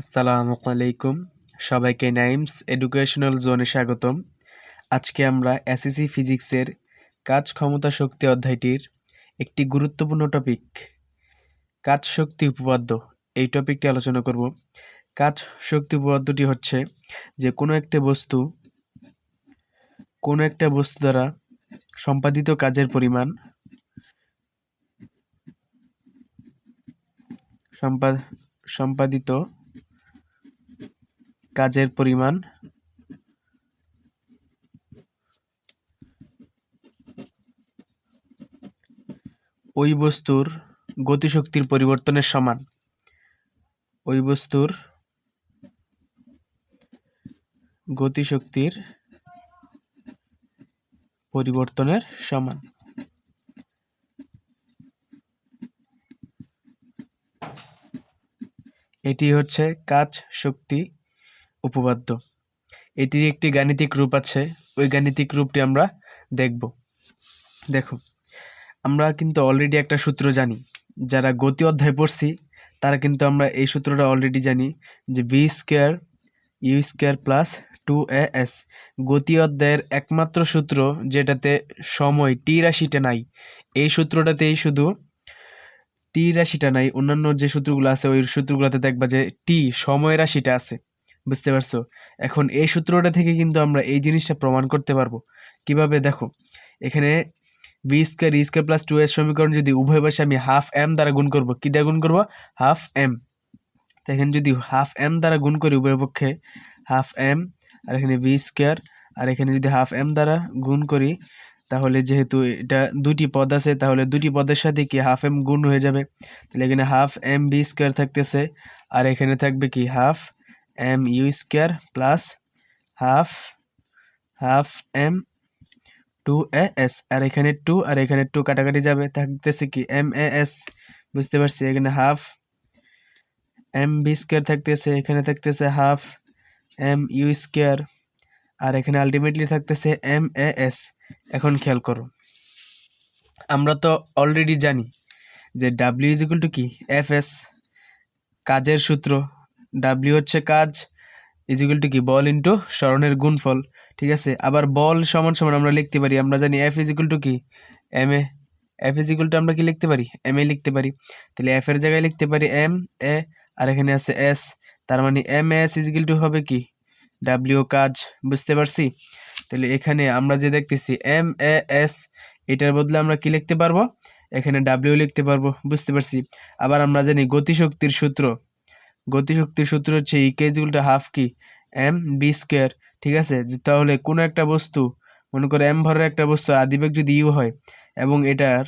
আসসালামু আলাইকুম। সবাইকে নাইমস এডুকেশনাল জোনে স্বাগতম। আজকে আমরা এসএসসি ফিজিক্সের কাজ ক্ষমতা শক্তি অধ্যায়টির একটি গুরুত্বপূর্ণ টপিক কাজ শক্তি উপপাদ্য এই টপিকটি আলোচনা করব। কাজ শক্তি উপপাদ্যটি হচ্ছে যে কোনো একটা বস্তু দ্বারা সম্পাদিত কাজের পরিমাণ সম্পাদিত কাজের পরিমাণ ওই বস্তুর গতিশক্তির পরিবর্তনের সমান। ওই বস্তুর গতিশক্তির পরিবর্তনের সমান। এটি হচ্ছে কাজ শক্তি উপপাদ্য। এটির একটি গাণিতিক রূপ আছে, ওই গাণিতিক রূপটি আমরা দেখব। দেখো, আমরা কিন্তু অলরেডি একটা সূত্র জানি, যারা গতি অধ্যায় পড়ছি তারা কিন্তু আমরা এই সূত্রটা অলরেডি জানি যে v square u square plus 2as। গতি অধ্যায়ের একমাত্র সূত্র যেটাতে সময় টি রাশিটা নাই, এই সূত্রটাতেই শুধু টি রাশিটা নাই, অন্যান্য যে সূত্রগুলো আছে ওই সূত্রগুলোতে দেখবা যে টি সময় রাশিটা আছে। বুঝতে পারছো? এখন এই সূত্রটা থেকে কিন্তু আমরা এই জিনিসটা প্রমাণ করতে পারবো। কিভাবে? দেখো, এখানে ভি স্কোয়ার ই স্কোয়ার প্লাস 2s সমীকরণ যদি উভয় পাশে আমি হাফ এম দ্বারা গুণ করব, কি দ্বারা গুণ করব? Half m. তো এখানে যদি হাফ এম দ্বারা গুণ করি উভয় পক্ষে হাফ এম, আর এখানে ভি স্কোয়ার, আর এখানে যদি হাফ এম দ্বারা গুণ করি, তাহলে যেহেতু এটা দুটি পদ আছে তাহলে দুটি পদের সাথে কি হাফ এম গুণ হয়ে যাবে। তাহলে এখানে হাফ এম বি স্কোয়ার থাকতেছে, আর এখানে থাকবে কি half M U square plus half m 2as, আর এখানে 2 আর এখানে 2 কাটাকাটি যাবে, থাকতেছে কি এম এ এস। বুঝতে পারছি? এখানে হাফ এম বি স্কোয়ার থাকতেছে, এখানে থাকতেছে হাফ এম ইউ স্কোয়ার, আর এখানে আলটিমেটলি থাকতেছে এম এ এস। এখন খেয়াল করো, আমরা তো অলরেডি জানি যে ডাব্লিউ ইজ ইকুয়াল টু কি এফ এস, কাজের সূত্র। ডাব্লিউ হচ্ছে কাজ, ইজ ইকুয়াল টু কি বল ইন্টু সরণের গুণফল। ঠিক আছে, আবার বল সমান সমান আমরা লিখতে পারি, আমরা জানি এফ ইজ ইকুয়াল টু কি m a. F is equal to আমরা কি লিখতে পারি? এম এ লিখতে পারি। তাহলে এফ এর জায়গায় লিখতে পারি এম এ, আর এখানে আছে এস, তার মানে m s is equal to হবে কি ডাব্লিউ কাজ। বুঝতে পারছি? তাহলে এখানে আমরা যে দেখতেছি এম এ এস, এটার বদলে আমরা কি লিখতে পারবো? এখানে ডাব্লিউ লিখতে পারবো। বুঝতে পারছি? আবার আমরা জানি গতিশক্তির সূত্র হচ্ছে ইকে ইজ ইকুয়াল টু হাফ কি এম বি স্কোয়ার। ঠিক আছে, তাহলে কোনো একটা বস্তু, মনে করো এম ভরের একটা বস্তু আদিবেগ যদি ইউ হয় এবং এটার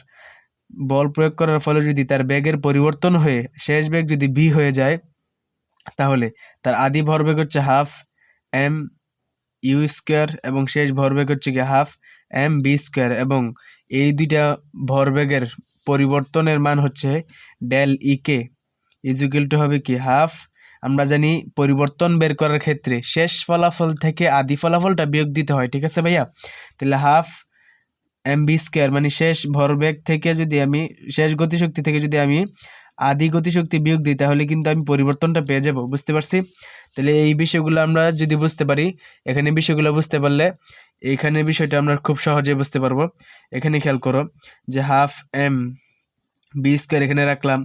বল প্রয়োগ করার ফলে যদি তার বেগের পরিবর্তন হয়ে শেষ বেগ যদি ভি হয়ে যায়, তাহলে তার আদি ভরবেগ হচ্ছে হাফ এম ইউ স্কোয়ার এবং শেষ ভরবেগ হচ্ছে কি হাফ এম বি স্কোয়ার, এবং এই দুইটা ভরবেগের পরিবর্তনের মান হচ্ছে del E K is equal to হবে কি হাফ। আমরা জানি পরিবর্তন বের করার ক্ষেত্রে শেষ ফলাফল থেকে আদি ফলাফলটা বিয়োগ দিতে হয়। ঠিক আছে ভাইয়া? তাহলে হাফ এম বি স্কোয়ার মানে শেষ ভরবেগ থেকে যদি আমি, শেষ গতিশক্তি থেকে যদি আমি আদি গতিশক্তি বিয়োগ দিই, তাহলে কিন্তু আমি পরিবর্তনটা পেয়ে যাব। বুঝতে পারছি? তাহলে এই বিষয়গুলো আমরা যদি বুঝতে পারি, এখানে বিষয়গুলো বুঝতে পারলে এইখানে বিষয়টা আমরা খুব সহজে বুঝতে পারবো। এখানে খেয়াল করো যে হাফ এম বি স্কোয়ার এখানে রাখলাম,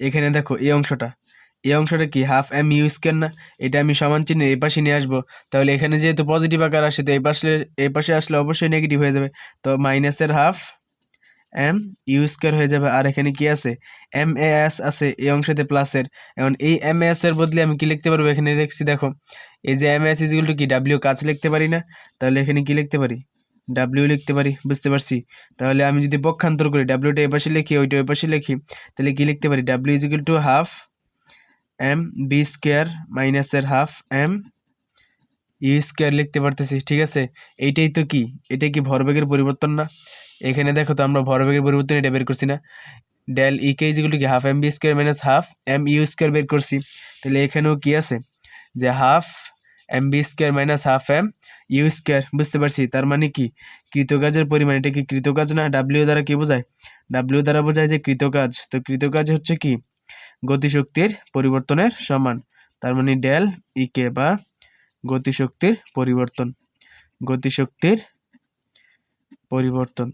এখানে দেখো এই অংশটা কি হাফ এম ইউ স্কোয়ার না? এটা আমি সমান চিহ্নে এই পাশে নিয়ে আসবো, তাহলে এখানে যেহেতু পজিটিভ আকার আসে তো এই পাশে আসলে অবশ্যই নেগেটিভ হয়ে যাবে, তো মাইনাসের হাফ এম ইউ স্কোয়ার হয়ে যাবে। আর এখানে কি আছে? এম এ এস আছে এই অংশতে প্লাসের। এখন এই এম এস এর বদলে আমি কি লিখতে পারবো? এখানে দেখছি দেখো, এই যে m s is equal to কি ডাব্লিউ কাজ লিখতে পারি না? তাহলে এখানে কি লিখতে পারি? ডাব্লিউ লিখতে পারি। বুঝতে পারছি? তাহলে আমি যদি পক্ষান্তর করি, ডাব্লিউটা এই পাশে লিখি ওইটা ওই পাশে লিখি, তাহলে কি লিখতে পারি? W is equal to half M B square মাইনাসের হাফ এম ইউ স্কোয়ার লিখতে পারতেছি। ঠিক আছে, এইটাই তো কি, এটা কি ভরবেগের পরিবর্তন না? এখানে দেখো তো আমরা ভরবেগের পরিবর্তন এটা বের করছি না? Del E K is equal to কি half M B square minus half M U square বের করছি। তাহলে এখানেও কি আছে যে half M B square minus half M U square. বুঝতে পারছি? তার মানে কি কৃতকাজের পরিমাণ, এটা কি কৃতকাজ না? ডাব্লিউ দ্বারা কি বোঝায়? ডাব্লিউ দ্বারা বোঝায় যে কৃতকাজ। তো কৃতকাজ হচ্ছে কি গতিশক্তির পরিবর্তনের সমান। তার মানে ডেল ইকে বা গতিশক্তির পরিবর্তন। গতিশক্তির পরিবর্তন।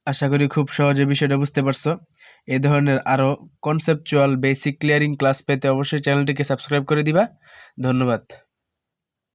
আশা করি খুব সহজে বিষয়টা বুঝতে পারছো। এই ধরনের আরো কনসেপচুয়াল বেসিক ক্লিয়ারিং ক্লাস পেতে অবশ্যই চ্যানেলটিকে সাবস্ক্রাইব করে দিবা। ধন্যবাদ।